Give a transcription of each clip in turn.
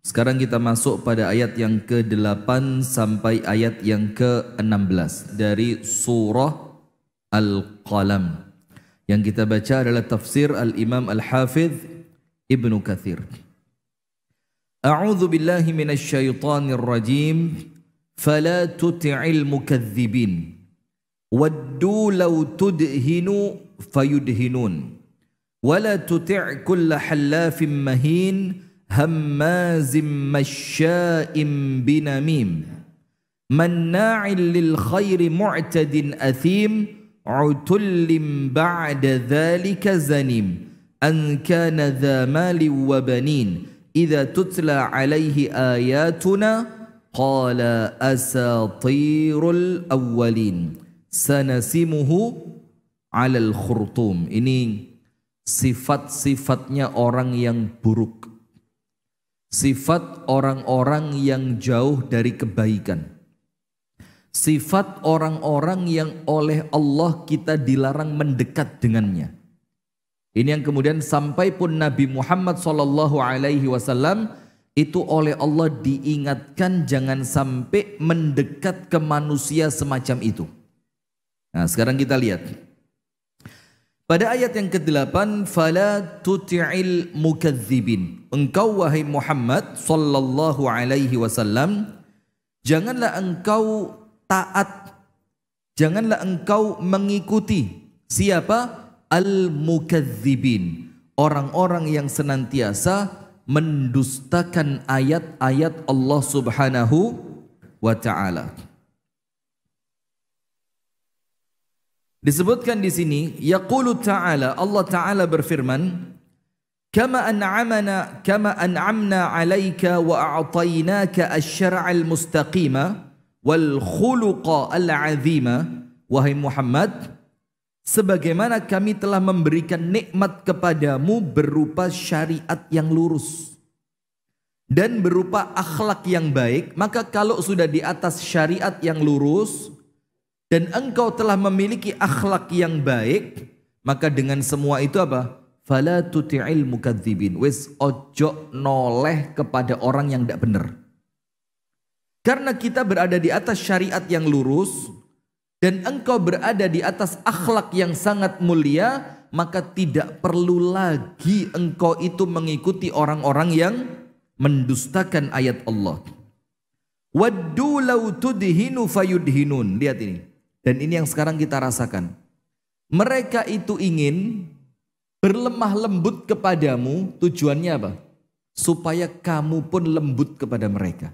Sekarang kita masuk pada ayat yang ke-8 sampai ayat yang ke-16 dari surah Al-Qalam. Yang kita baca adalah tafsir Al-Imam Al-Hafidh Ibnu Katsir. A'udzu billahi minasy syaithanir rajim. Fala tuti'il mukadzibin. Waddu law tudhinu fayudhinun. Wala tuti' kulla hallafin mahin. Hammazim masya'im binamim manna'il lil khairi mu'tadin athim utullim ba'da dhalika zanim an kana dha mali wa banin idza tutla alaihi ayatuna qala asatirul awwalin sanasimuhu alal khurtum. Ini sifat-sifatnya orang yang buruk, sifat orang-orang yang jauh dari kebaikan, sifat orang-orang yang oleh Allah kita dilarang mendekat dengannya. Ini yang kemudian sampai pun Nabi Muhammad SAW itu oleh Allah diingatkan jangan sampai mendekat ke manusia semacam itu. Nah, sekarang kita lihat pada ayat yang ke-8, fala tuti'il mukadzibin. Engkau wahai Muhammad sallallahu alaihi wasallam, janganlah engkau taat, janganlah engkau mengikuti siapa? Al-mukadzibin, orang-orang yang senantiasa mendustakan ayat-ayat Allah Subhanahu wa taala. Disebutkan di sini, yaqulu ta'ala, Allah Ta'ala berfirman, kama an'amna 'alaika wa a'tainaka asy-syar'al mustaqima wal khuluqa al-'azima. Wahai Muhammad, sebagaimana kami telah memberikan nikmat kepadamu berupa syariat yang lurus dan berupa akhlak yang baik, maka kalau sudah di atas syariat yang lurus dan engkau telah memiliki akhlak yang baik, maka dengan semua itu apa? Fala tuti'il mukadzibin. Wis ojo noleh kepada orang yang tidak benar. Karena kita berada di atas syariat yang lurus dan engkau berada di atas akhlak yang sangat mulia, maka tidak perlu lagi engkau itu mengikuti orang-orang yang mendustakan ayat Allah. Waddu law tudhinu fayudhinun. Lihat ini. Dan ini yang sekarang kita rasakan. Mereka itu ingin berlemah lembut kepadamu, tujuannya apa? Supaya kamu pun lembut kepada mereka.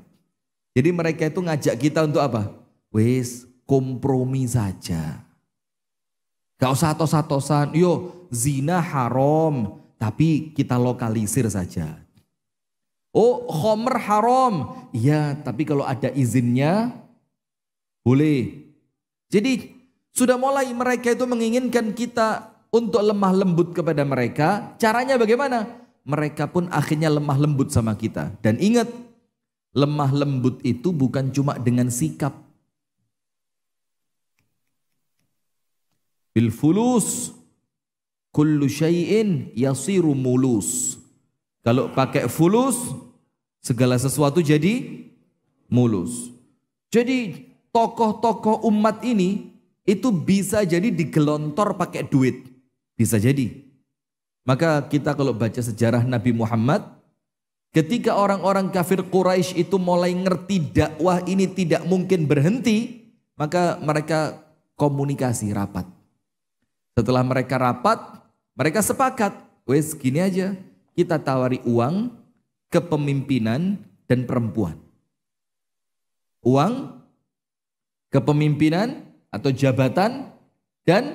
Jadi mereka itu ngajak kita untuk apa? Wes, kompromi saja. Gak usah tos-tosan, yo zina haram, tapi kita lokalisir saja. Oh, khomer haram, iya tapi kalau ada izinnya boleh. Jadi sudah mulai mereka itu menginginkan kita untuk lemah lembut kepada mereka. Caranya bagaimana? Mereka pun akhirnya lemah lembut sama kita. Dan ingat, lemah lembut itu bukan cuma dengan sikap. Bil fulus kullu syai'in yasiru mulus. Kalau pakai fulus, segala sesuatu jadi mulus. Jadi tokoh-tokoh umat ini itu bisa jadi digelontor pakai duit. Bisa jadi. Maka kita kalau baca sejarah Nabi Muhammad, ketika orang-orang kafir Quraisy itu mulai ngerti dakwah ini tidak mungkin berhenti, maka mereka komunikasi rapat. Setelah mereka rapat, mereka sepakat, wes gini aja, kita tawari uang, kepemimpinan dan perempuan. Uang, kepemimpinan atau jabatan dan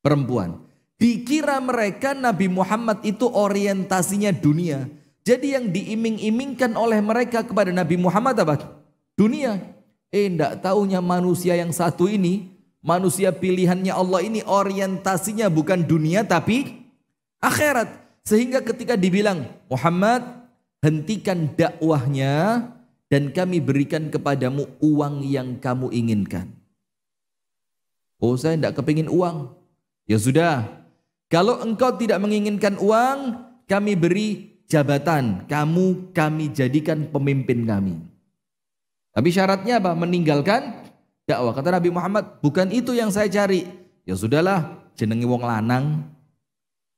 perempuan. Dikira mereka Nabi Muhammad itu orientasinya dunia. Jadi yang diiming-imingkan oleh mereka kepada Nabi Muhammad apa? Dunia. Enggak taunya manusia yang satu ini, manusia pilihannya Allah ini orientasinya bukan dunia tapi akhirat. Sehingga ketika dibilang, Muhammad hentikan dakwahnya dan kami berikan kepadamu uang yang kamu inginkan. Oh, saya tidak kepingin uang. Ya sudah, kalau engkau tidak menginginkan uang, kami beri jabatan, kamu kami jadikan pemimpin kami. Tapi syaratnya apa? Meninggalkan dakwah. Kata Nabi Muhammad, bukan itu yang saya cari. Ya sudahlah, jenengi wong lanang,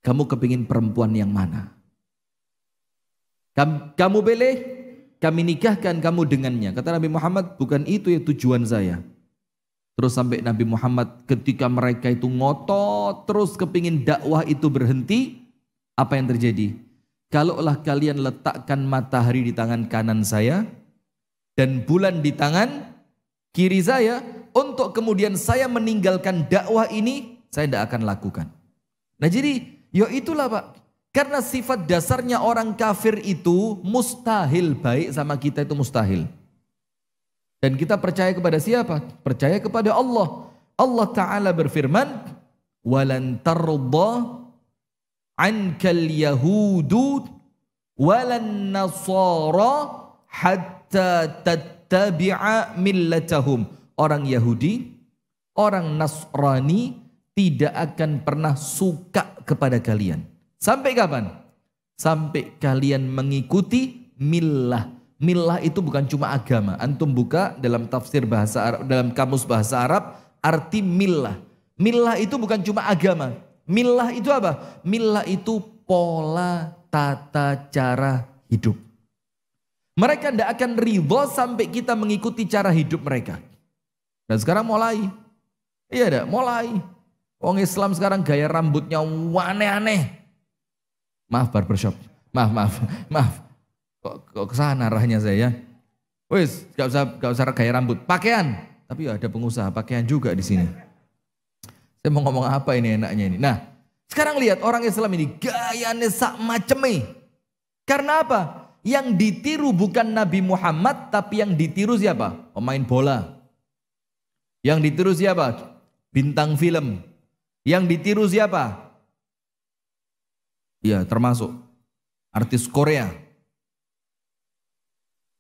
kamu kepingin perempuan yang mana? Kamu pilih, kami nikahkan kamu dengannya. Kata Nabi Muhammad, bukan itu ya tujuan saya. Terus sampai Nabi Muhammad ketika mereka itu ngotot terus kepingin dakwah itu berhenti, apa yang terjadi? Kalaulah kalian letakkan matahari di tangan kanan saya dan bulan di tangan kiri saya, untuk kemudian saya meninggalkan dakwah ini, saya tidak akan lakukan. Nah jadi, ya itulah Pak. Karena sifat dasarnya orang kafir itu mustahil baik sama kita, itu mustahil. Dan kita percaya kepada siapa? Percaya kepada Allah. Allah Ta'ala berfirman, "Walan tarda ankal yahudu walan nasara hatta tattabi'a millatahum." Orang Yahudi, orang Nasrani tidak akan pernah suka kepada kalian. Sampai kapan? Sampai kalian mengikuti millah. Millah itu bukan cuma agama. Antum buka dalam tafsir bahasa Arab, dalam kamus bahasa Arab, arti millah. Millah itu bukan cuma agama. Millah itu apa? Millah itu pola tata cara hidup. Mereka tidak akan ridho sampai kita mengikuti cara hidup mereka. Dan sekarang mulai. Iya dah, mulai. Orang Islam sekarang gaya rambutnya aneh-aneh. Maaf barbershop. Maaf. Kok kesana arahnya saya? Wis, gak usah gaya rambut. Pakaian. Tapi ya ada pengusaha pakaian juga di sini. Saya mau ngomong apa ini enaknya ini. Nah, sekarang lihat orang Islam ini gayanya sak maceme. Karena apa? Yang ditiru bukan Nabi Muhammad, tapi yang ditiru siapa? Pemain bola. Yang ditiru siapa? Bintang film. Yang ditiru siapa? Ya, termasuk artis Korea.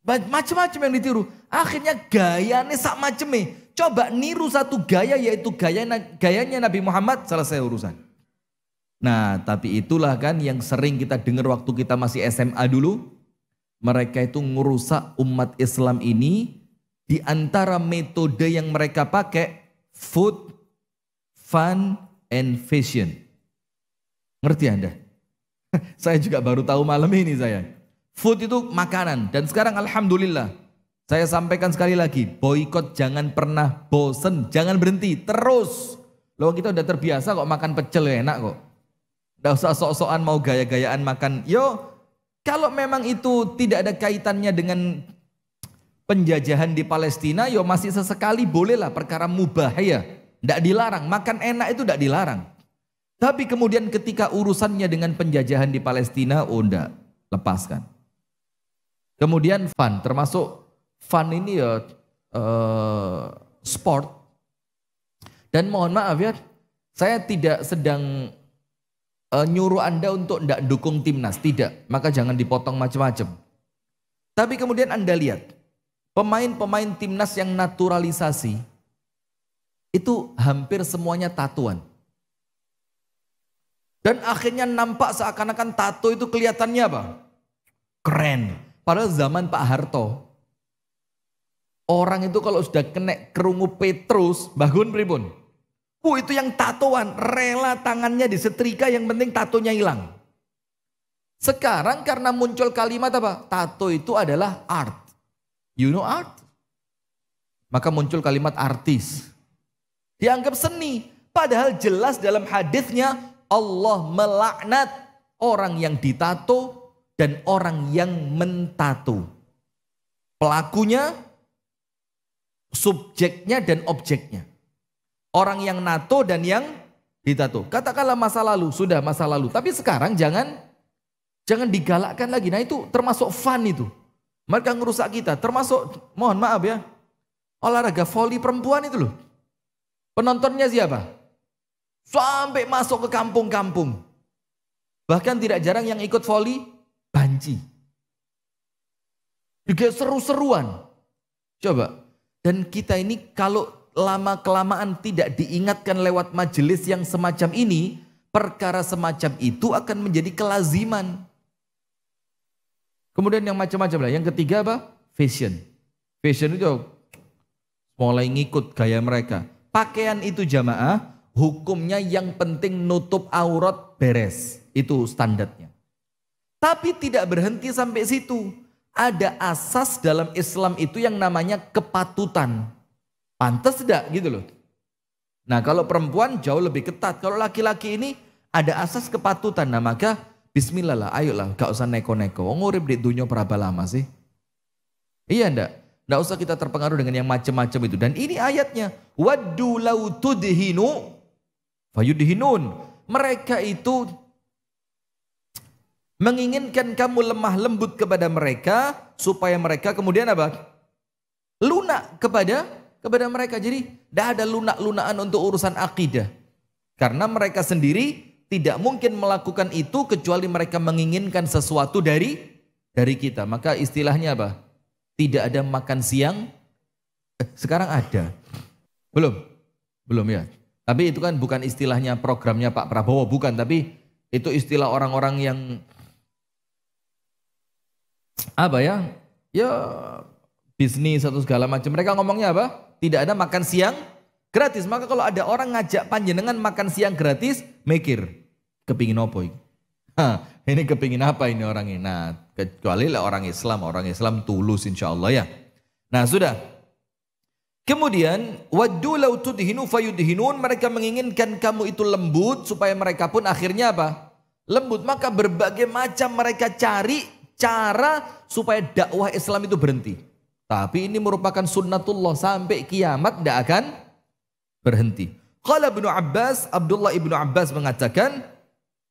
Macam-macam yang ditiru. Akhirnya gayanya sak maceme. Coba niru satu gaya, yaitu gayanya Nabi Muhammad, selesai urusan. Nah, tapi itulah kan yang sering kita dengar waktu kita masih SMA dulu. Mereka itu ngerusak umat Islam ini. Di antara metode yang mereka pakai, food, fun, and fashion. Ngerti Anda? Saya juga baru tahu malam ini saya. Food itu makanan. Dan sekarang alhamdulillah, saya sampaikan sekali lagi, boykot jangan pernah bosen, jangan berhenti, terus. Loh kita udah terbiasa kok makan pecel, enak kok. Udah usah sok-sokan mau gaya-gayaan makan. Yo, kalau memang itu tidak ada kaitannya dengan penjajahan di Palestina, yo masih sesekali bolehlah, perkara mubah ya. Tidak dilarang, makan enak itu tidak dilarang. Tapi kemudian ketika urusannya dengan penjajahan di Palestina, oh enggak, lepaskan. Kemudian fun, termasuk fun ini ya sport. Dan mohon maaf ya, saya tidak sedang nyuruh Anda untuk tidak dukung timnas, tidak. Maka jangan dipotong macam-macam. Tapi kemudian Anda lihat, pemain-pemain timnas yang naturalisasi, itu hampir semuanya tatuan. Dan akhirnya nampak seakan-akan tato itu kelihatannya apa? Keren. Padahal zaman Pak Harto, orang itu kalau sudah kena kerungu Petrus, bangun pripun? Itu yang tatoan, rela tangannya disetrika, yang penting tatonya hilang. Sekarang karena muncul kalimat apa? Tato itu adalah art. You know art? Maka muncul kalimat artis. Dianggap seni. Padahal jelas dalam hadisnya Allah melaknat orang yang ditato dan orang yang mentato. Pelakunya, subjeknya dan objeknya. Orang yang nato dan yang ditato. Katakanlah masa lalu, sudah masa lalu. Tapi sekarang jangan digalakkan lagi. Nah itu termasuk fun itu. Mereka ngerusak kita. Termasuk, mohon maaf ya, olahraga voli perempuan itu loh. Penontonnya siapa? Sampai masuk ke kampung-kampung. Bahkan tidak jarang yang ikut voli banci. Juga seru-seruan. Coba. Dan kita ini kalau lama-kelamaan tidak diingatkan lewat majelis yang semacam ini, perkara semacam itu akan menjadi kelaziman. Kemudian yang macam-macam lah. Yang ketiga apa? Fashion. Fashion itu mulai ngikut gaya mereka. Pakaian itu jamaah, hukumnya yang penting nutup aurat beres. Itu standarnya. Tapi tidak berhenti sampai situ. Ada asas dalam Islam itu yang namanya kepatutan. Pantas tidak gitu loh. Nah kalau perempuan jauh lebih ketat. Kalau laki-laki ini ada asas kepatutan. Nah maka bismillah lah, ayolah, gak usah neko-neko. Ngurip di dunia berapa lama sih? Iya ndak? Ndak usah kita terpengaruh dengan yang macam-macam itu. Dan ini ayatnya. Waddu law tudhinu fayudhinun. Mereka itu menginginkan kamu lemah lembut kepada mereka. Supaya mereka kemudian apa? Lunak kepada mereka. Jadi tidak ada lunak-lunakan untuk urusan akidah. Karena mereka sendiri tidak mungkin melakukan itu kecuali mereka menginginkan sesuatu dari kita. Maka istilahnya apa? Tidak ada makan siang. Sekarang ada. Belum ya. Tapi itu kan bukan istilahnya programnya Pak Prabowo, bukan. Tapi itu istilah orang-orang yang apa ya? Ya bisnis atau segala macam. Mereka ngomongnya apa? Tidak ada makan siang gratis. Maka kalau ada orang ngajak panjenengan makan siang gratis, mikir kepingin apa ini? Ini kepingin apa ini orang ini? Nah, kecuali lah orang Islam tulus insya Allah ya. Nah sudah. Kemudian waddu law tudhinu fayudhinun, mereka menginginkan kamu itu lembut supaya mereka pun akhirnya apa? Lembut. Maka berbagai macam mereka cari cara supaya dakwah Islam itu berhenti. Tapi ini merupakan sunnatullah sampai kiamat tidak akan berhenti. Qala Ibnu Abbas, Abdullah Ibnu Abbas mengatakan,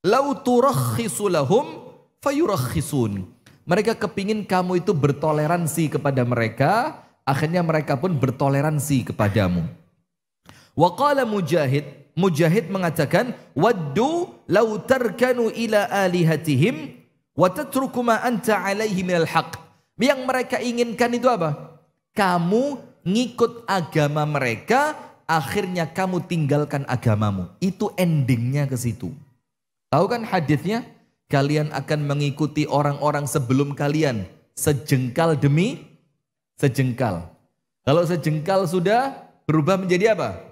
"Lau turakhisu lahum fayurakhisun." Mereka kepingin kamu itu bertoleransi kepada mereka, akhirnya mereka pun bertoleransi kepadamu. Wa qala Mujahid mengatakan, "Waddu lau tarkanu ila alihatihim wa tatruku ma anta alaihi minal haqq." Yang mereka inginkan itu apa? Kamu ngikut agama mereka, akhirnya kamu tinggalkan agamamu. Itu endingnya ke situ. Tahu kan hadisnya? Kalian akan mengikuti orang-orang sebelum kalian sejengkal demi sejengkal. Kalau sejengkal sudah berubah menjadi apa?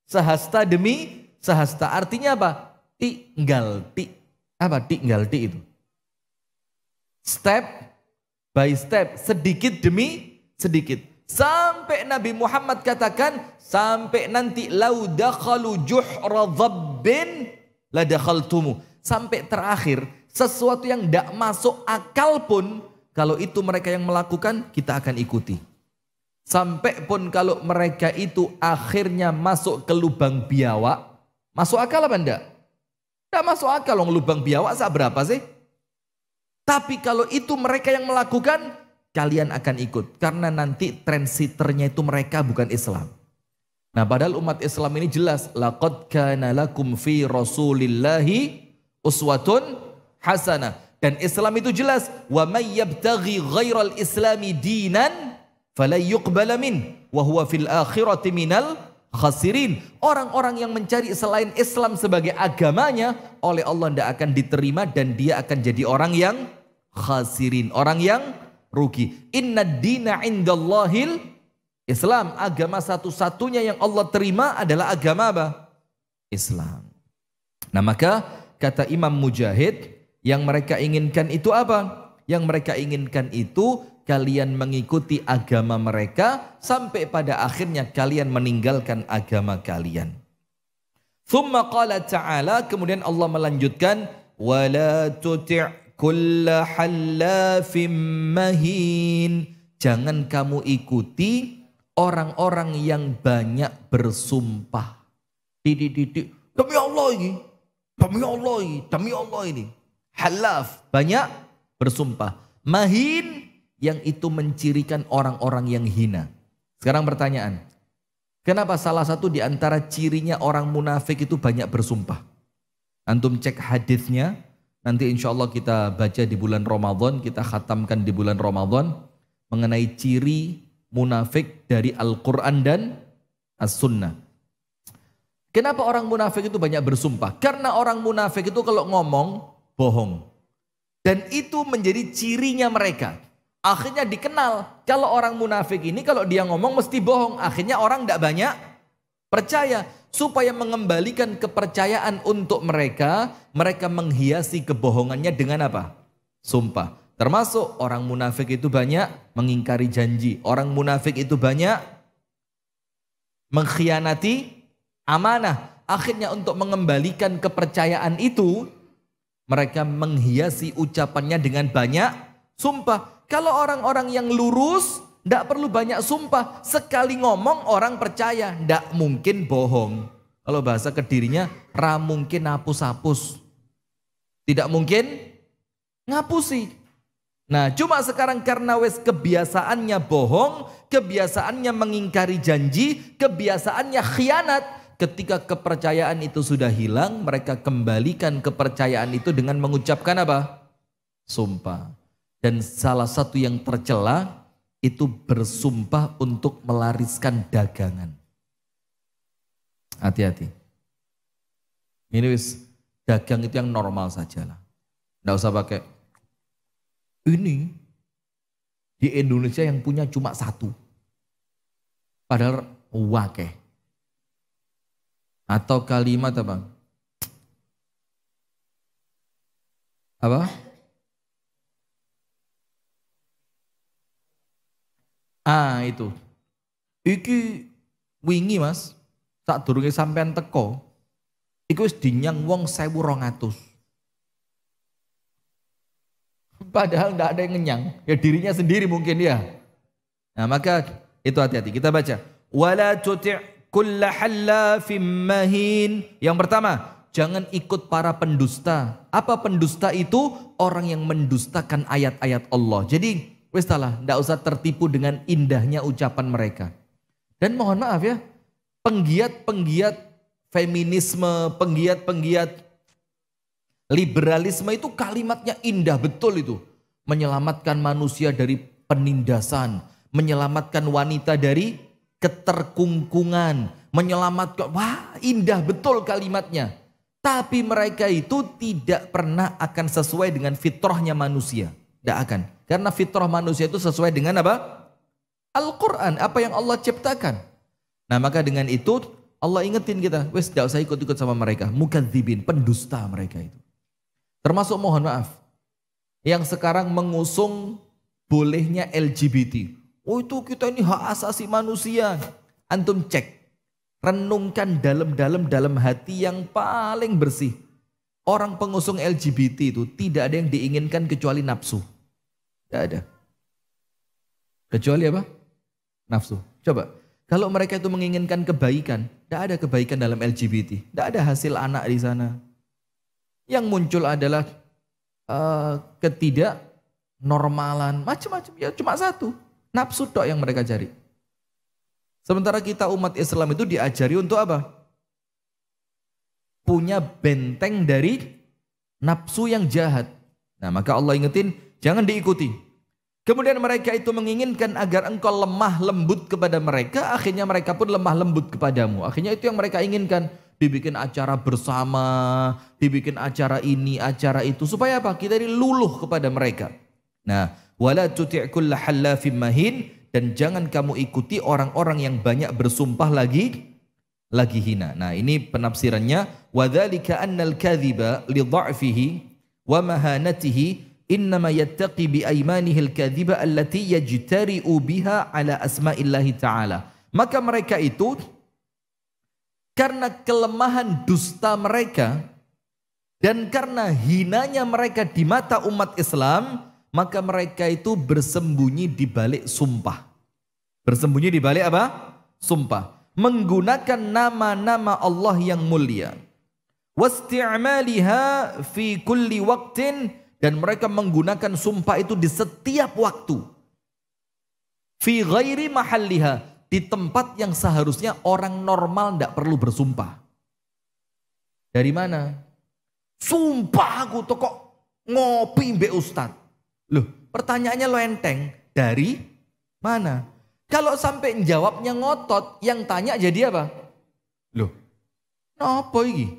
Sehasta demi sehasta. Artinya apa? Tinggal ti. Apa tinggal ti itu? Step by step, sedikit demi sedikit. Sampai Nabi Muhammad katakan, sampai nanti lau dakhalu juhra dhabbin la dakhaltumu. Sampai terakhir, sesuatu yang tidak masuk akal pun, kalau itu mereka yang melakukan, kita akan ikuti. Sampai pun kalau mereka itu akhirnya masuk ke lubang biawak, masuk akal apa enggak? Tidak masuk akal, lubang biawak berapa sih? Tapi kalau itu mereka yang melakukan, kalian akan ikut. Karena nanti transiternya itu mereka bukan Islam. Nah padahal umat Islam ini jelas. Laqad kana lakum fi rasulillahi uswatun hasanah. Dan Islam itu jelas. Wa may yabtaghi ghairal islami dinan falay yuqbala min. Wa huwa fil akhirati minal khasirin. Orang-orang yang mencari selain Islam sebagai agamanya, oleh Allah tidak akan diterima. Dan dia akan jadi orang yang khasirin, orang yang rugi. Inna dina indallahil Islam. Agama satu-satunya yang Allah terima adalah agama apa? Islam. Nah maka kata Imam Mujahid, yang mereka inginkan itu apa? Yang mereka inginkan itu kalian mengikuti agama mereka sampai pada akhirnya kalian meninggalkan agama kalian. Thumma qala ta'ala, kemudian Allah melanjutkan, wala tuti' kulla hallafim mahin. Jangan kamu ikuti orang-orang yang banyak bersumpah. Demi Allah ini, demi Allah ini, demi Allah ini. Halaf, banyak bersumpah. Mahin, yang itu mencirikan orang-orang yang hina. Sekarang pertanyaan, kenapa salah satu di antara cirinya orang munafik itu banyak bersumpah? Antum cek hadisnya. Nanti insya Allah kita baca di bulan Ramadan, kita khatamkan di bulan Ramadan mengenai ciri munafik dari Al-Quran dan As-Sunnah. Kenapa orang munafik itu banyak bersumpah? Karena orang munafik itu kalau ngomong bohong. Dan itu menjadi cirinya mereka. Akhirnya dikenal. Kalau orang munafik ini kalau dia ngomong mesti bohong. Akhirnya orang tidak banyak percaya. Supaya mengembalikan kepercayaan untuk mereka, mereka menghiasi kebohongannya dengan apa? Sumpah. Termasuk orang munafik itu banyak mengingkari janji. Orang munafik itu banyak mengkhianati amanah. Akhirnya untuk mengembalikan kepercayaan itu, mereka menghiasi ucapannya dengan banyak sumpah. Kalau orang-orang yang lurus, tidak perlu banyak sumpah. Sekali ngomong orang percaya. Tidak mungkin bohong. Kalau bahasa Kedirinya, ra mungkin hapus-hapus. Tidak mungkin ngapusi. Nah cuma sekarang karena wes kebiasaannya bohong, kebiasaannya mengingkari janji, kebiasaannya khianat. Ketika kepercayaan itu sudah hilang, mereka kembalikan kepercayaan itu dengan mengucapkan apa? Sumpah. Dan salah satu yang tercela itu bersumpah untuk melariskan dagangan. Hati-hati. Ini wis dagang itu yang normal saja lah. Nggak usah pakai. Ini di Indonesia yang punya cuma satu. Padahal wakeh. Atau kalimat apa? Apa? Itu. Iki wingi mas. Tak durunge sampean teko. Iku wis dinyang wong 1.200. Padahal tidak ada yang ngenyang. Ya dirinya sendiri mungkin ya. Nah maka itu hati-hati. Kita baca. Wala tuti' kulla hallafim mahin. Yang pertama, jangan ikut para pendusta. Apa pendusta itu? Orang yang mendustakan ayat-ayat Allah. Jadi wis salah, tidak usah tertipu dengan indahnya ucapan mereka. Dan mohon maaf ya, penggiat-penggiat feminisme, penggiat-penggiat liberalisme itu kalimatnya indah betul itu. Menyelamatkan manusia dari penindasan, menyelamatkan wanita dari keterkungkungan, menyelamatkan, wah indah betul kalimatnya. Tapi mereka itu tidak pernah akan sesuai dengan fitrahnya manusia. Tidak akan. Karena fitrah manusia itu sesuai dengan apa? Al-Quran, apa yang Allah ciptakan. Nah maka dengan itu Allah ingetin kita, wes tidak usah ikut-ikut sama mereka. Mukadzibin, pendusta mereka itu. Termasuk mohon maaf, yang sekarang mengusung bolehnya LGBT. Oh itu kita ini hak asasi manusia. Antum cek, renungkan dalam hati yang paling bersih. Orang pengusung LGBT itu tidak ada yang diinginkan kecuali nafsu. Tidak ada. Kecuali apa? Nafsu. Coba, kalau mereka itu menginginkan kebaikan, tidak ada kebaikan dalam LGBT. Tidak ada hasil anak di sana. Yang muncul adalah ketidaknormalan, macam-macam. Ya cuma satu, nafsu tok yang mereka cari. Sementara kita umat Islam itu diajari untuk apa? Punya benteng dari nafsu yang jahat. Nah maka Allah ingetin, jangan diikuti. Kemudian mereka itu menginginkan agar engkau lemah lembut kepada mereka, akhirnya mereka pun lemah lembut kepadamu. Akhirnya itu yang mereka inginkan. Dibikin acara bersama, dibikin acara ini, acara itu. Supaya apa? Kita ini luluh kepada mereka. Nah, wala tuti' kulla hallafim mahin, dan jangan kamu ikuti orang-orang yang banyak bersumpah lagi hina. Nah, ini penafsirannya. Wa dzalika annal kadhiba li dha'fihi wa mahanatihi innama yattaqi bi aymanihi al-kadhiba allati yajtari'u biha ala asma'illahi ta'ala. Maka mereka itu karena kelemahan dusta mereka dan karena hinanya mereka di mata umat Islam, maka mereka itu bersembunyi di balik sumpah. Bersembunyi di balik apa? Sumpah. Menggunakan nama-nama Allah yang mulia. Wasti'maliha fi kulli waqtin, dan mereka menggunakan sumpah itu di setiap waktu. Fi ghairi mahalliha, di tempat yang seharusnya orang normal tidak perlu bersumpah. Dari mana? Sumpah aku tuh kok ngopi mbek Ustad. Loh, pertanyaannya lo enteng. Dari mana? Kalau sampai jawabnya ngotot, yang tanya jadi apa? Loh, apa ini?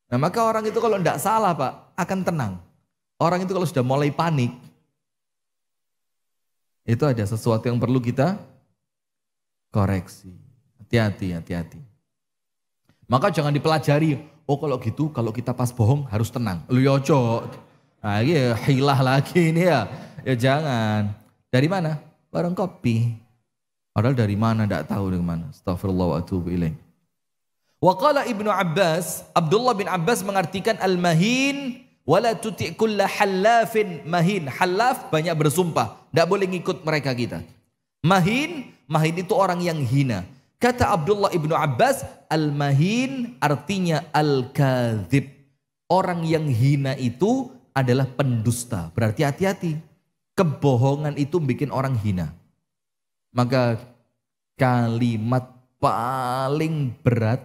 Nah maka orang itu kalau tidak salah Pak, akan tenang. Orang itu kalau sudah mulai panik, itu ada sesuatu yang perlu kita koreksi. Hati-hati, hati-hati. Maka jangan dipelajari. Oh kalau gitu, kalau kita pas bohong harus tenang. Lu yoco. Nah ini ya, hilah lagi ini ya. Ya jangan. Dari mana? Warung kopi. Padahal dari mana enggak tahu dari mana. Astagfirullah wa atubu ilaih. Wa qala Ibnu Abbas, Abdullah bin Abbas mengartikan al-mahin wala tuti' kulla hallafin mahin. Hallaf banyak bersumpah. Enggak boleh ngikut mereka kita. Mahin itu orang yang hina. Kata Abdullah ibnu Abbas, al-mahin artinya al-kadzib. Orang yang hina itu adalah pendusta. Berarti hati-hati. Kebohongan itu bikin orang hina. Maka kalimat paling berat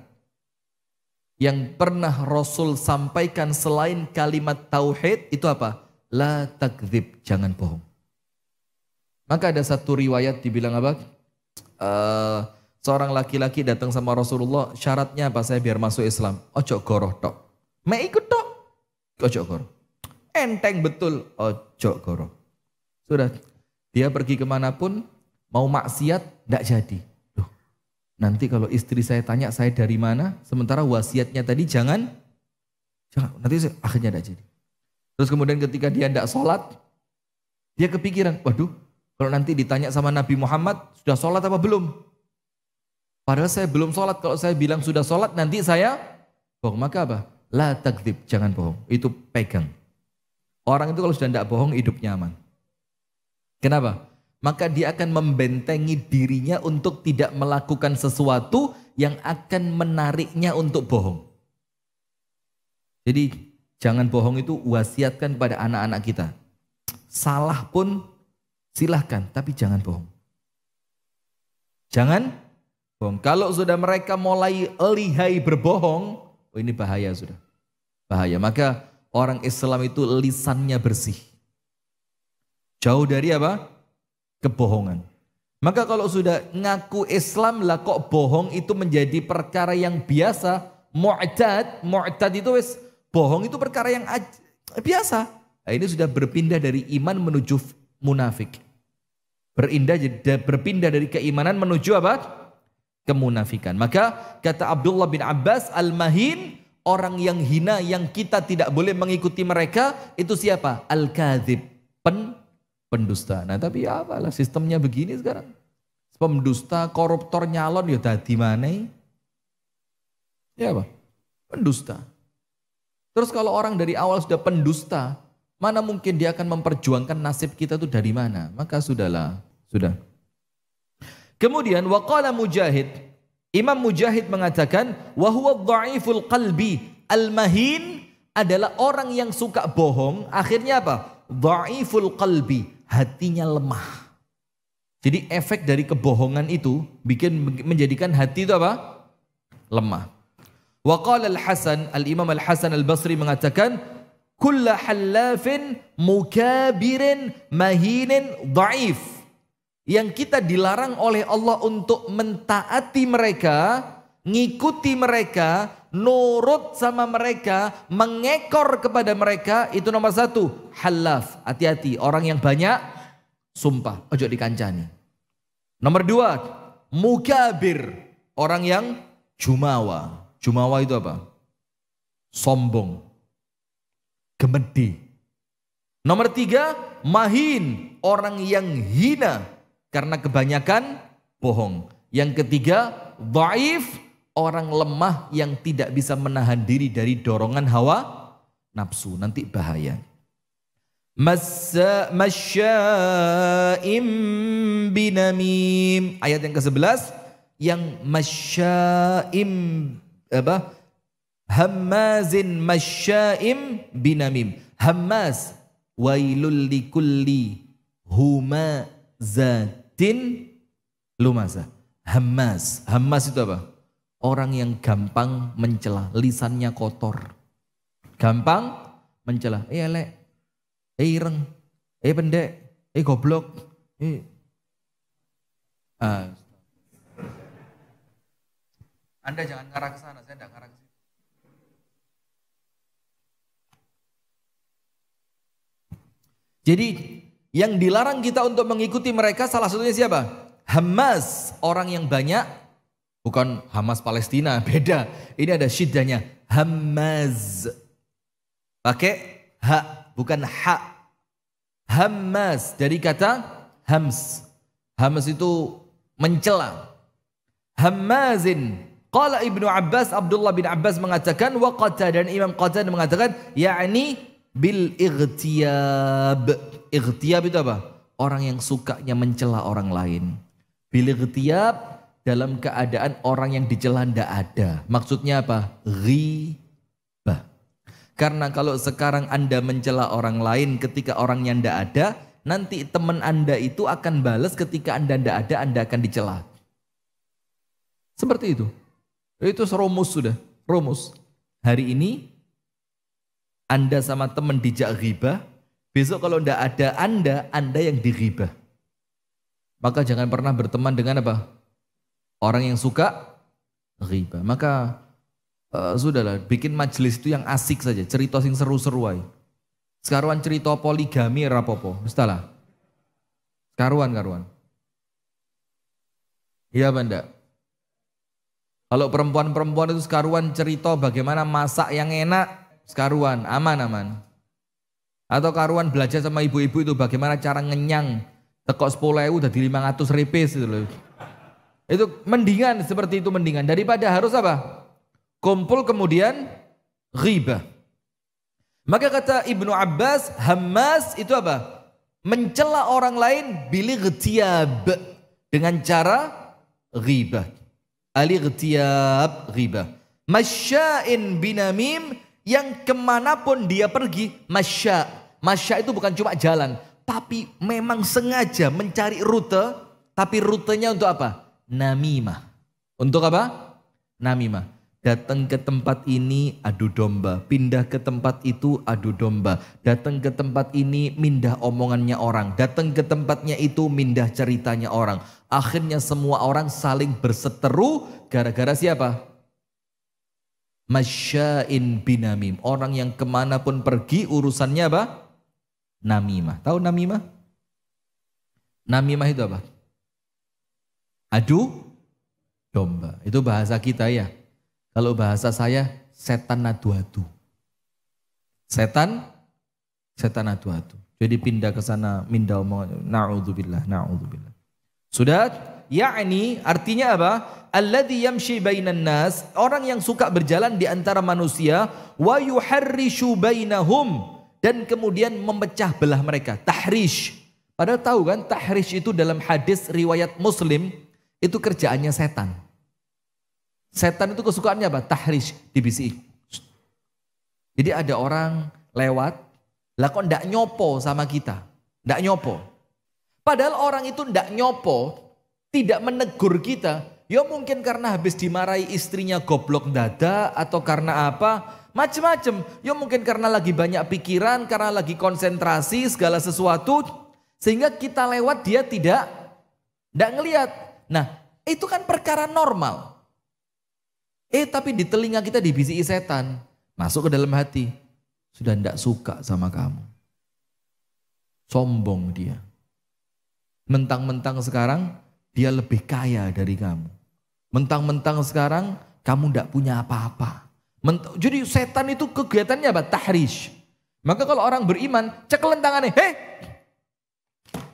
yang pernah Rasul sampaikan selain kalimat tauhid itu apa? La takdzib, jangan bohong. Maka ada satu riwayat dibilang apa? Seorang laki-laki datang sama Rasulullah, syaratnya apa saya biar masuk Islam? Ojo goroh tok. Me ikut tok. Ojo goroh. Enteng betul. Ojo goroh. Sudah. Dia pergi kemanapun, mau maksiat, tidak jadi. Loh, nanti kalau istri saya tanya saya dari mana, sementara wasiatnya tadi jangan. Nanti akhirnya tidak jadi. Terus kemudian ketika dia tidak sholat, dia kepikiran, waduh, kalau nanti ditanya sama Nabi Muhammad, sudah sholat apa belum? Padahal saya belum sholat, kalau saya bilang sudah sholat, nanti saya bohong. Maka apa? La takdzib, jangan bohong. Itu pegang. Orang itu kalau sudah tidak bohong, hidupnya aman. Kenapa? Maka dia akan membentengi dirinya untuk tidak melakukan sesuatu yang akan menariknya untuk bohong. Jadi jangan bohong itu wasiatkan pada anak-anak kita. Salah pun silahkan, tapi jangan bohong. Jangan bohong. Kalau sudah mereka mulai lihai berbohong, oh ini bahaya sudah. Bahaya. Maka orang Islam itu lisannya bersih. Jauh dari apa? Kebohongan. Maka kalau sudah ngaku Islam lah kok bohong itu menjadi perkara yang biasa. Mu'tad itu wis bohong itu perkara yang biasa. Nah, ini sudah berpindah dari iman menuju munafik. Berpindah dari keimanan menuju apa? Kemunafikan. Maka kata Abdullah bin Abbas, al-mahin, orang yang hina yang kita tidak boleh mengikuti mereka, itu siapa? Al-kadzib, pendusta. Nah tapi ya apalah sistemnya begini sekarang. Pendusta, koruptor nyalon ya dadi maneh. Ya apa? Pendusta. Terus kalau orang dari awal sudah pendusta, mana mungkin dia akan memperjuangkan nasib kita itu dari mana? Maka sudahlah, sudah. Kemudian waqala Mujahid, Imam Mujahid mengatakan wa huwa dhaiful qalbi, al-mahin adalah orang yang suka bohong, akhirnya apa? Dhaiful qalbi, hatinya lemah. Jadi efek dari kebohongan itu menjadikan hati itu apa? Lemah. Waqala al-Hasan, al-Imam al-Hasan al-Basri mengatakan kullu hallafin mukabirin mahinin dhaif. Yang kita dilarang oleh Allah untuk mentaati mereka, ngikuti mereka, nurut sama mereka, mengekor kepada mereka, itu nomor satu, halaf, hati-hati, orang yang banyak sumpah, ojo dikancani. Nomor dua, mukabir, orang yang jumawa. Jumawa itu apa? Sombong, gemedi. Nomor tiga, mahin, orang yang hina karena kebanyakan bohong. Yang ketiga, dhaif, orang lemah yang tidak bisa menahan diri dari dorongan hawa nafsu. Nanti bahaya. Masya'im binamim. Ayat yang ke-11, yang masya'im apa? Hammazin masya'im binamim. Hammaz, wailul likulli humazatin lumazah. Hammaz. Hammaz itu apa? Orang yang gampang mencela, lisannya kotor. Gampang mencela. Elek. Ireng. Pendek. Goblok. Anda jangan ngarah ke sana, saya tidak ngarah ke sini. Jadi yang dilarang kita untuk mengikuti mereka salah satunya siapa? Hamas, orang yang banyak, bukan Hamas Palestina, beda. Ini ada syiddahnya, Hamas. Pakai ha, bukan ha. Hamas dari kata hams. Hams itu mencela. Hammazin. Qala Ibnu Abbas, Abdullah bin Abbas mengatakan, wa Qatadah, dan Imam Qatadah mengatakan, yakni bil ightiyab. Ightiyab itu apa? Orang yang sukanya mencela orang lain. Bil ightiyab, dalam keadaan orang yang dicela tidak ada. Maksudnya apa? Ghibah. Karena kalau sekarang Anda mencela orang lain ketika orangnya tidak ada, nanti teman Anda itu akan balas ketika Anda tidak ada, Anda akan dicela. Seperti itu. Itu rumus sudah. Rumus. Hari ini Anda sama teman dijak ghibah, besok kalau tidak ada Anda yang dighibah. Maka jangan pernah berteman dengan apa? Orang yang suka ghibah. Maka sudahlah, bikin majelis itu yang asik saja, cerita sing seru-seru aja. Sekaruan cerita poligami rapopo, mestilah. Karuan. Iya Banda. Kalau perempuan-perempuan itu sekaruan cerita bagaimana masak yang enak, sekaruan, aman. Atau karuan belajar sama ibu-ibu itu bagaimana cara ngenyang, tekok 10.000 udah di 500 repes itu loh. Itu mendingan, seperti itu mendingan daripada harus apa? Kumpul kemudian ghibah. Maka kata Ibnu Abbas, Hamas itu apa? Mencela orang lain bil-ightiyab, dengan cara ghibah. Al-ightiyab, ghibah. Masya'in binamim, yang kemanapun dia pergi, masya. Masya itu bukan cuma jalan, tapi memang sengaja mencari rute, tapi rutenya untuk apa? Namimah. Untuk apa? Namimah. Datang ke tempat ini adu domba, pindah ke tempat itu adu domba, datang ke tempat ini mindah omongannya orang, datang ke tempatnya itu mindah ceritanya orang. Akhirnya semua orang saling berseteru gara-gara siapa? Masya'in binamim, orang yang kemanapun pergi urusannya apa? Namimah. Tahu namimah? Namimah itu apa? Adu domba. Itu bahasa kita ya. Kalau bahasa saya, setan adu-adu. Setan adu-adu. Jadi pindah ke sana, mindah omongan. Na'udzubillah. Sudah? Ya'ni artinya apa? Alladhi yamshi bainan nas, orang yang suka berjalan di antara manusia, wa yuharrishu bainahum, dan kemudian memecah belah mereka. Tahrish. Padahal tahu kan, tahrish itu dalam hadis riwayat Muslim, itu kerjaannya setan. Setan itu kesukaannya apa? Tahrish, dibisik. Jadi ada orang lewat, lah kok ndak nyopo sama kita? Ndak nyopo. Padahal orang itu ndak nyopo, tidak menegur kita, ya mungkin karena habis dimarahi istrinya goblok dada, atau karena apa, macam-macam. Ya mungkin karena lagi banyak pikiran, karena lagi konsentrasi segala sesuatu, sehingga kita lewat dia tidak ngelihat. Nah itu kan perkara normal. Tapi di telinga kita dibisiki setan, masuk ke dalam hati, sudah tidak suka sama kamu. Sombong dia. Mentang-mentang sekarang dia lebih kaya dari kamu. Mentang-mentang sekarang kamu tidak punya apa-apa. Jadi setan itu kegiatannya apa? Tahrish. Maka kalau orang beriman, cekelen tangannya,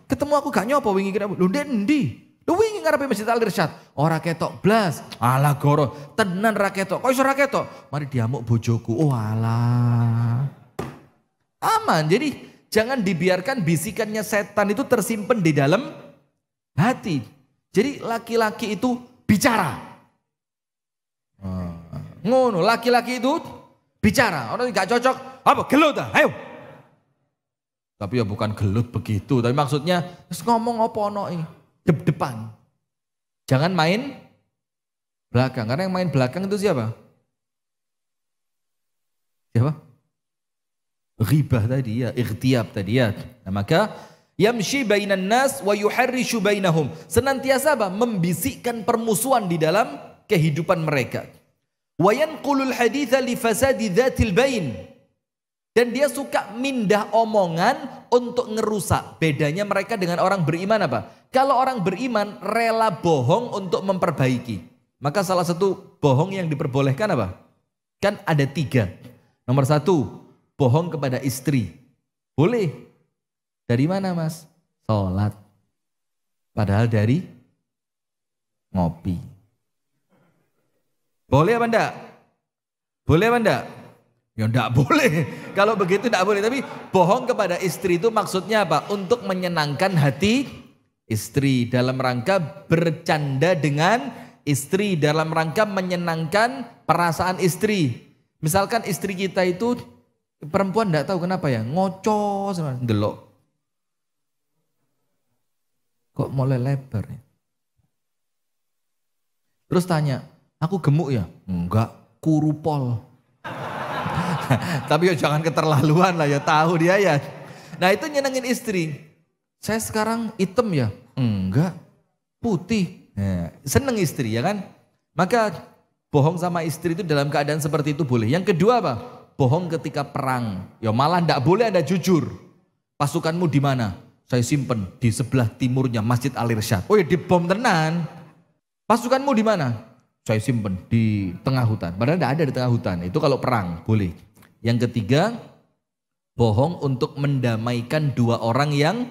ketemu aku gak nyopo wingi kira, lu ndendi? Lu wingi ngarepe Masjid Al Irsyad, ora ketok blas. Alah goro, tenan ra ketok. Kok iso ra ketok? Mari diamuk bojoku. Oh alah. Aman. Jadi jangan dibiarkan bisikannya setan itu tersimpan di dalam hati. Jadi laki-laki itu bicara. Ngono, laki-laki itu bicara. Orang gak cocok, apa gelut dah, ayo. Tapi ya bukan gelut begitu, tapi maksudnya ngomong apa ono depan. Jangan main belakang, karena yang main belakang itu siapa? Siapa? Ghibah tadi ya, ightiyab tadi ya. Nah, maka yamshi bainan nas wa yuharrishu bainahum. Senantiasa apa? Membisikkan permusuhan di dalam kehidupan mereka. Wa yanqulul haditha li fasadi dzatil bain. Dan dia suka mindah omongan untuk ngerusak. Bedanya mereka dengan orang beriman apa? Kalau orang beriman rela bohong untuk memperbaiki. Maka salah satu bohong yang diperbolehkan apa? Kan ada 3. Nomor 1, bohong kepada istri. Boleh. Dari mana mas? Sholat. Padahal dari ngopi. Boleh apa enggak? Boleh apa enggak? Ya enggak boleh. Kalau begitu enggak boleh. Tapi bohong kepada istri itu maksudnya apa? Untuk menyenangkan hati istri. Dalam rangka bercanda dengan istri. Dalam rangka menyenangkan perasaan istri. Misalkan istri kita itu perempuan enggak tahu kenapa ya. Ngoco sama delok. Kok mulai lebar ya? Terus tanya, aku gemuk ya? Enggak, kurupol. Tapi ya jangan keterlaluan lah ya, tahu dia ya. Nah itu nyenengin istri. Saya sekarang hitam ya? Enggak, putih. Nah, seneng istri ya kan? Maka bohong sama istri itu dalam keadaan seperti itu boleh. Yang kedua apa? Bohong ketika perang. Ya malah enggak boleh Anda jujur. Pasukanmu di mana? Saya simpen di sebelah timurnya Masjid Al-Irsyad. Oh ya dibom tenan. Pasukanmu di mana? Saya simpen di tengah hutan. Padahal enggak ada di tengah hutan. Itu kalau perang boleh. Yang ketiga, bohong untuk mendamaikan 2 orang yang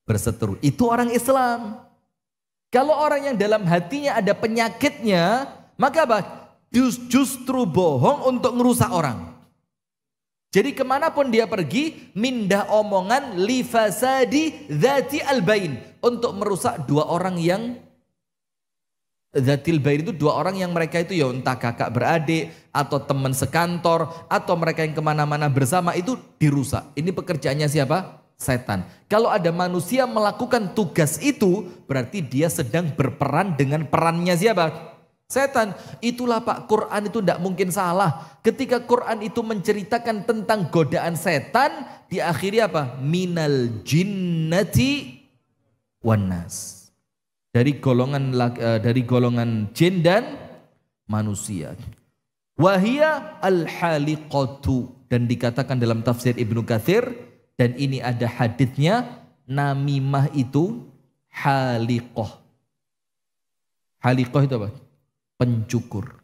berseteru. Itu orang Islam. Kalau orang yang dalam hatinya ada penyakitnya, maka apa? Justru bohong untuk ngerusak orang. Jadi kemanapun dia pergi, mindah omongan li fasadi dzati al-bain. Untuk merusak 2 orang yang Zatil bain itu 2 orang yang mereka itu ya entah kakak beradik atau teman sekantor atau mereka yang kemana-mana bersama itu dirusak. Ini pekerjaannya siapa? Setan. Kalau ada manusia melakukan tugas itu berarti dia sedang berperan dengan perannya siapa? Setan. Itulah Pak, Quran itu tidak mungkin salah. Ketika Quran itu menceritakan tentang godaan setan, diakhiri apa? Minal jinnati wan nas. Dari golongan jin dan manusia. Wahia al-haliqatu, dan dikatakan dalam tafsir Ibnu Katsir, dan ini ada haditsnya, namimah itu haliqah. Haliqah itu apa? Pencukur.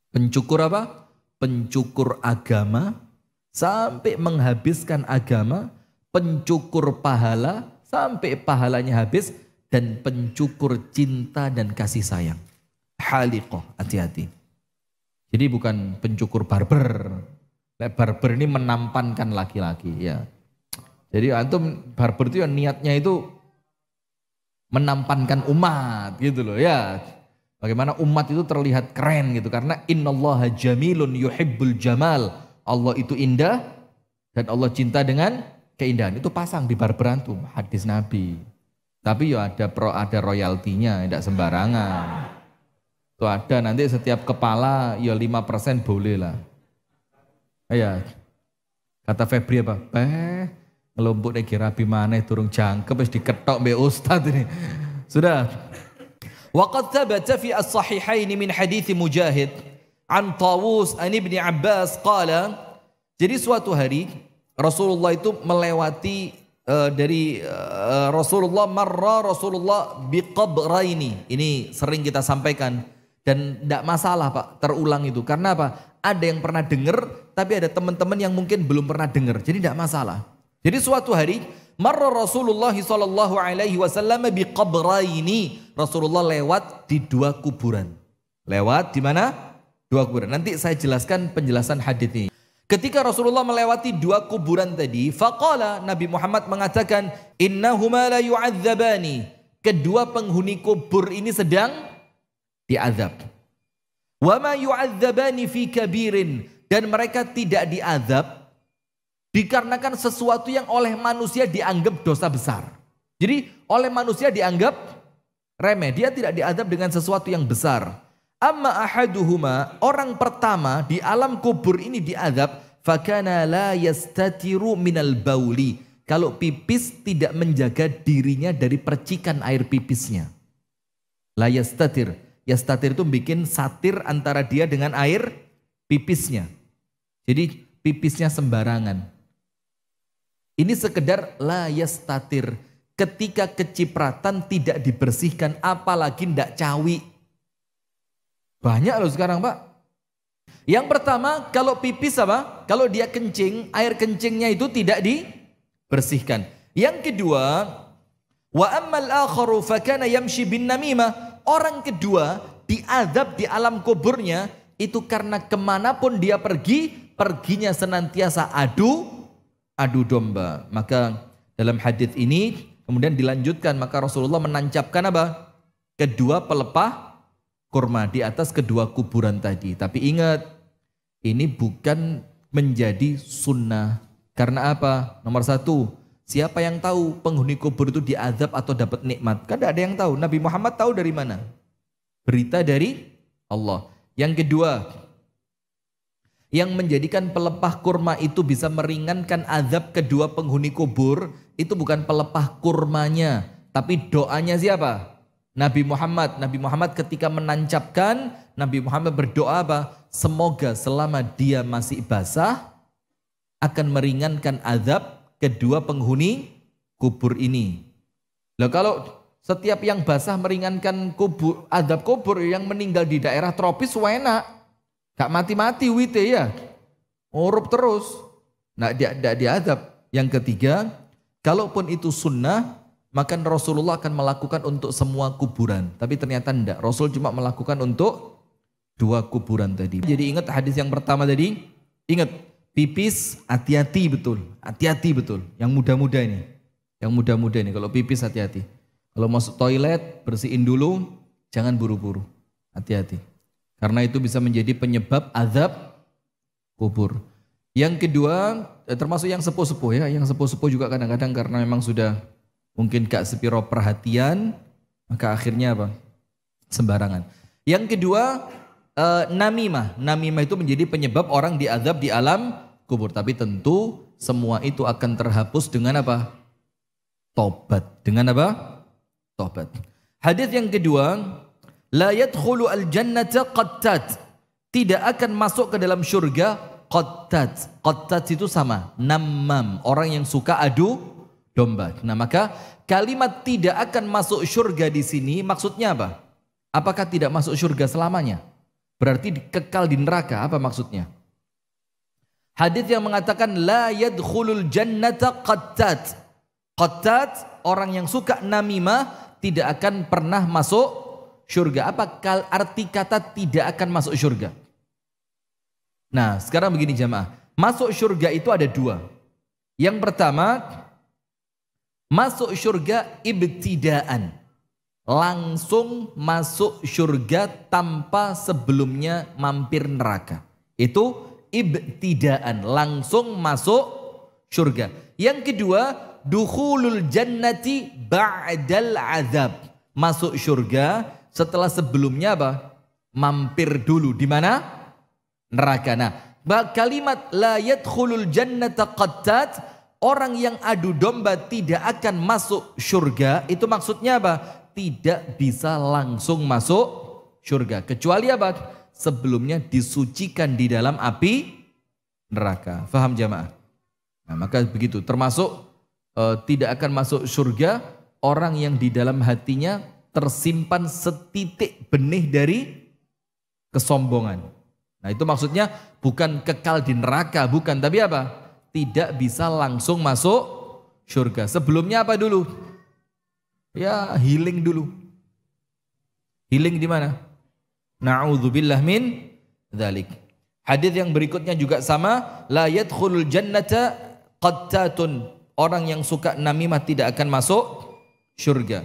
Pencukur apa? Pencukur agama sampai menghabiskan agama, pencukur pahala sampai pahalanya habis, dan pencukur cinta dan kasih sayang. Haliqah, hati-hati. Jadi bukan pencukur barber. Barber ini menampankan laki-laki ya. Jadi antum barber itu ya niatnya itu menampankan umat gitu loh ya. Bagaimana umat itu terlihat keren gitu, karena innallaha jamilun yuhibbul jamal. Allah itu indah dan Allah cinta dengan keindahan. Itu pasang di barber antum, hadis Nabi. Tapi ya ada royaltinya, tidak sembarangan. Itu ada nanti setiap kepala ya 5% boleh lah. Ya. Kata Febri apa? Ngelompok nek rabi maneh durung jangkep wis diketok mbek ustaz ini. Sudah. Wa qad thabata fi as-sahihain min hadits Mujahid an Tawus an Ibnu Abbas qala, jadi suatu hari Rasulullah itu melewati Rasulullah biqabraini. Ini sering kita sampaikan dan tidak masalah Pak terulang itu, karena apa? Ada yang pernah dengar tapi ada teman-teman yang mungkin belum pernah dengar, jadi tidak masalah. Jadi suatu hari marra Rasulullah sallallahu alaihi wasallam biqabraini. Rasulullah lewat di 2 kuburan. Lewat di mana? 2 kuburan. Nanti saya jelaskan penjelasan hadits ini. Ketika Rasulullah melewati 2 kuburan tadi, faqala, Nabi Muhammad mengatakan, innahuma la yu'adzabani. Kedua penghuni kubur ini sedang diazab. Wa ma yu'adzabani fi kabirin, dan mereka tidak diazab dikarenakan sesuatu yang oleh manusia dianggap dosa besar. Jadi oleh manusia dianggap remeh, dia tidak diazab dengan sesuatu yang besar. Amma ahaduhuma, orang pertama di alam kubur ini diazab, fakana la yastatiru minal bauli. Kalau pipis tidak menjaga dirinya dari percikan air pipisnya. La yastatir. Yastatir itu bikin satir antara dia dengan air pipisnya. Jadi pipisnya sembarangan. Ini sekedar la yastatir. Ketika kecipratan tidak dibersihkan, apalagi ndak cawi. Banyak loh sekarang, Pak. Yang pertama, kalau pipis apa? Kalau dia kencing, air kencingnya itu tidak dibersihkan. Yang kedua, wa ammal akharu fakana yamshi bin namimah. Orang kedua diazab di alam kuburnya itu karena kemanapun dia pergi, perginya senantiasa adu domba. Maka dalam hadis ini kemudian dilanjutkan, maka Rasulullah menancapkan apa? Kedua pelepah kurma di atas kedua kuburan tadi. Tapi ingat, ini bukan menjadi sunnah. Karena apa? Nomor satu, siapa yang tahu penghuni kubur itu diazab atau dapat nikmat? Kan tidak ada yang tahu. Nabi Muhammad tahu dari mana? Berita dari Allah. Yang kedua, yang menjadikan pelepah kurma itu bisa meringankan azab kedua penghuni kubur, itu bukan pelepah kurmanya, tapi doanya siapa? Nabi Muhammad. Nabi Muhammad ketika menancapkan, Nabi Muhammad berdoa apa? Semoga selama dia masih basah akan meringankan azab kedua penghuni kubur ini. Loh, kalau setiap yang basah meringankan azab kubur, yang meninggal di daerah tropis enak. Gak mati-mati wite ya. Urup terus. Nah, dia diazab. Yang ketiga, kalaupun itu sunnah, maka Rasulullah akan melakukan untuk semua kuburan. Tapi ternyata enggak. Rasul cuma melakukan untuk dua kuburan tadi. Jadi ingat hadis yang pertama tadi. Ingat, pipis hati-hati betul. Hati-hati betul. Yang muda-muda ini. Yang muda-muda ini. Kalau pipis hati-hati. Kalau masuk toilet, bersihin dulu. Jangan buru-buru. Hati-hati. Karena itu bisa menjadi penyebab azab kubur. Yang kedua, termasuk yang sepuh-sepuh ya. Yang sepuh-sepuh juga kadang-kadang karena memang sudah mungkin gak sepiro perhatian, maka akhirnya apa? Sembarangan. Yang kedua, namimah. Namimah itu menjadi penyebab orang diazab di alam kubur. Tapi tentu semua itu akan terhapus dengan apa? Tobat. Dengan apa? Tobat. Hadis yang kedua, la yadkhulu al-jannata qattat. Tidak akan masuk ke dalam surga qattat. Qattat itu sama, namam, orang yang suka adu domba. Nah, maka kalimat tidak akan masuk surga di sini maksudnya apa? Apakah tidak masuk surga selamanya? Berarti kekal di neraka, apa maksudnya? Hadis yang mengatakan la yadkhulul jannata qattat. Qattat, orang yang suka namimah tidak akan pernah masuk surga. Apa arti kata tidak akan masuk surga? Nah, sekarang begini jamaah. Masuk surga itu ada dua. Yang pertama, masuk surga ibtidaan. Langsung masuk surga tanpa sebelumnya mampir neraka. Itu ibtidaan, langsung masuk surga. Yang kedua, dukhulul jannati ba'dal azab. Masuk surga setelah sebelumnya apa? Mampir dulu di mana? Neraka. Nah, kalimat la yadkhulul jannata qattat, orang yang adu domba tidak akan masuk surga, itu maksudnya apa? Tidak bisa langsung masuk surga. Kecuali apa? Sebelumnya disucikan di dalam api neraka. Faham jamaah? Nah, maka begitu. Termasuk tidak akan masuk surga orang yang di dalam hatinya tersimpan setitik benih dari kesombongan. Nah, itu maksudnya bukan kekal di neraka, bukan, tapi apa? Tidak bisa langsung masuk surga. Sebelumnya apa dulu? Ya, healing dulu. Healing di mana? Na'udzubillah min dzalik. Hadis yang berikutnya juga sama, la yadkhulul jannata qattatun. Orang yang suka namimah tidak akan masuk surga.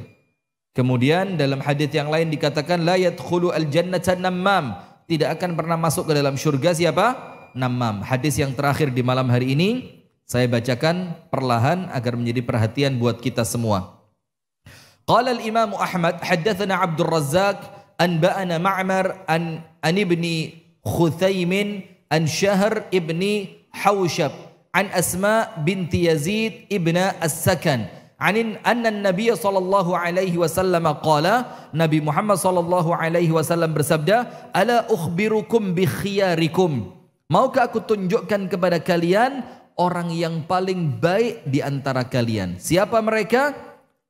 Kemudian dalam hadis yang lain dikatakan la yadkhulu al-jannata nammam. Tidak akan pernah masuk ke dalam surga siapa? Nammam. Hadis yang terakhir di malam hari ini saya bacakan perlahan agar menjadi perhatian buat kita semua. Qala al-Imam Ahmad haddatsana Abdul Razzaq anba'ana Ma'mar an ibni Khuthaimin an Syahr ibni Hawshab an Asma binti Yazid ibna As-Sakan an an-nabiy sallallahu alaihi wasallam qala, Nabi Muhammad sallallahu alaihi wasallam bersabda, ala ukhbirukum bi khiyarikum, Maukah aku tunjukkan kepada kalian orang yang paling baik di antara kalian? Siapa mereka?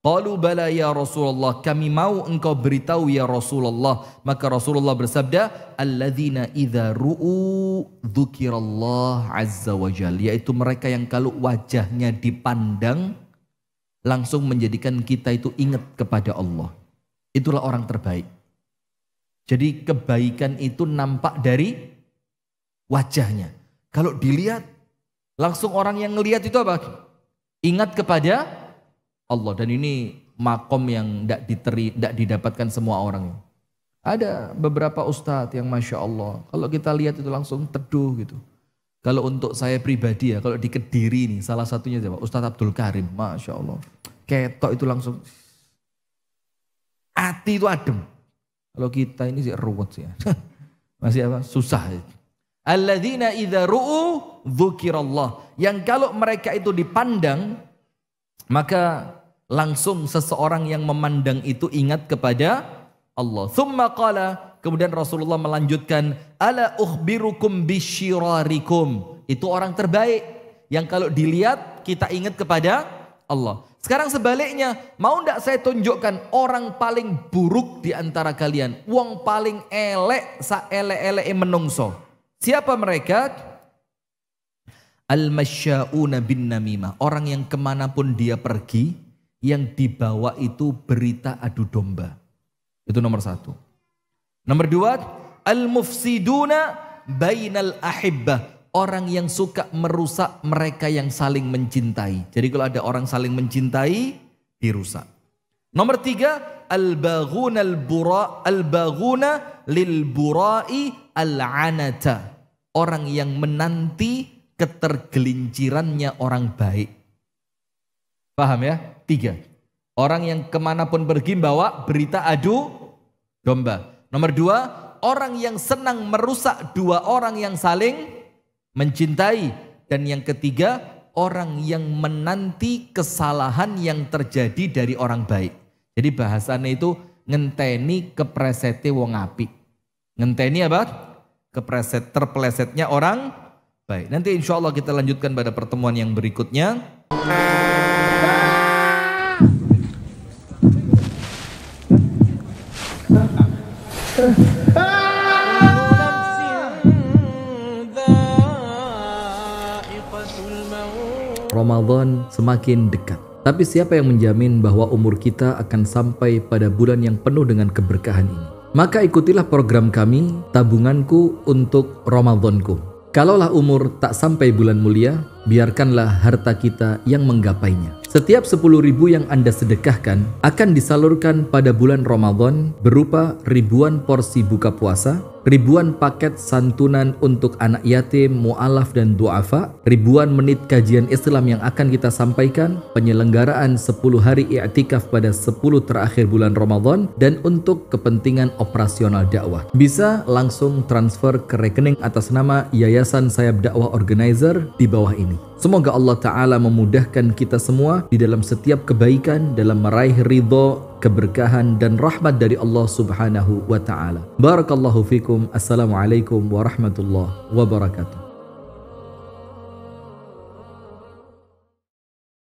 Qalu bala ya Rasulullah, kami mau engkau beritahu ya Rasulullah. Maka Rasulullah bersabda, alladzina idza ru'u dzukirallah azza wajal, yaitu mereka yang kalau wajahnya dipandang langsung menjadikan kita itu ingat kepada Allah. Itulah orang terbaik. Jadi kebaikan itu nampak dari wajahnya. Kalau dilihat langsung orang yang ngelihat itu apa? Ingat kepada Allah. Dan ini makom yang tidak didapatkan semua orang. Ada beberapa ustadz yang Masya Allah, kalau kita lihat itu langsung teduh gitu. Kalau untuk saya pribadi ya, kalau di Kediri nih, salah satunya siapa? Ustadz Abdul Karim, Masya Allah. Ketok itu langsung, hati itu adem. Kalau kita ini sih ruwet sih ya. Masih apa? Susah. Alladzina idza ru'u dzukirallah, yang kalau mereka itu dipandang, maka langsung seseorang yang memandang itu ingat kepada Allah. Thumma qala, kemudian Rasulullah melanjutkan, ala ukhbirukum bisyirarikum, itu orang terbaik yang kalau dilihat kita ingat kepada Allah. Sekarang sebaliknya, mau ndak saya tunjukkan orang paling buruk di antara kalian, wong paling elek sa elek-elek menungso. Siapa mereka? Al-masya'una bin namimah, orang yang kemanapun dia pergi, yang dibawa itu berita adu domba. Itu nomor satu. Nomor dua, al-mufsiduna bainal ahibbah, orang yang suka merusak mereka yang saling mencintai. Jadi kalau ada orang saling mencintai, dirusak. Nomor tiga, al-baghuna lil burai al-anata, orang yang menanti ketergelincirannya orang baik. Paham ya? Tiga. Orang yang kemanapun pergi bawa berita adu domba. Nomor dua, orang yang senang merusak dua orang yang saling mencintai. Dan yang ketiga, orang yang menanti kesalahan yang terjadi dari orang baik. Jadi bahasannya itu ngenteni kepresete wong apik. Ngenteni apa? Terpelesetnya orang baik. Nanti insya Allah kita lanjutkan pada pertemuan yang berikutnya. Ramadan semakin dekat. Tapi siapa yang menjamin bahwa umur kita akan sampai pada bulan yang penuh dengan keberkahan ini? Maka ikutilah program kami, Tabunganku untuk Ramadanku. Kalaulah umur tak sampai bulan mulia, biarkanlah harta kita yang menggapainya. Setiap 10.000 yang Anda sedekahkan akan disalurkan pada bulan Ramadan berupa ribuan porsi buka puasa, ribuan paket santunan untuk anak yatim, mu'alaf dan du'afa, ribuan menit kajian Islam yang akan kita sampaikan, penyelenggaraan 10 hari i'tikaf pada 10 terakhir bulan Ramadan, dan untuk kepentingan operasional dakwah. Bisa langsung transfer ke rekening atas nama Yayasan Sayap Dakwah Organizer di bawah ini. Semoga Allah Ta'ala memudahkan kita semua di dalam setiap kebaikan, dalam meraih ridho, keberkahan dan rahmat dari Allah Subhanahu wa Ta'ala. Barakallahu fikum. Assalamualaikum warahmatullahi wabarakatuh.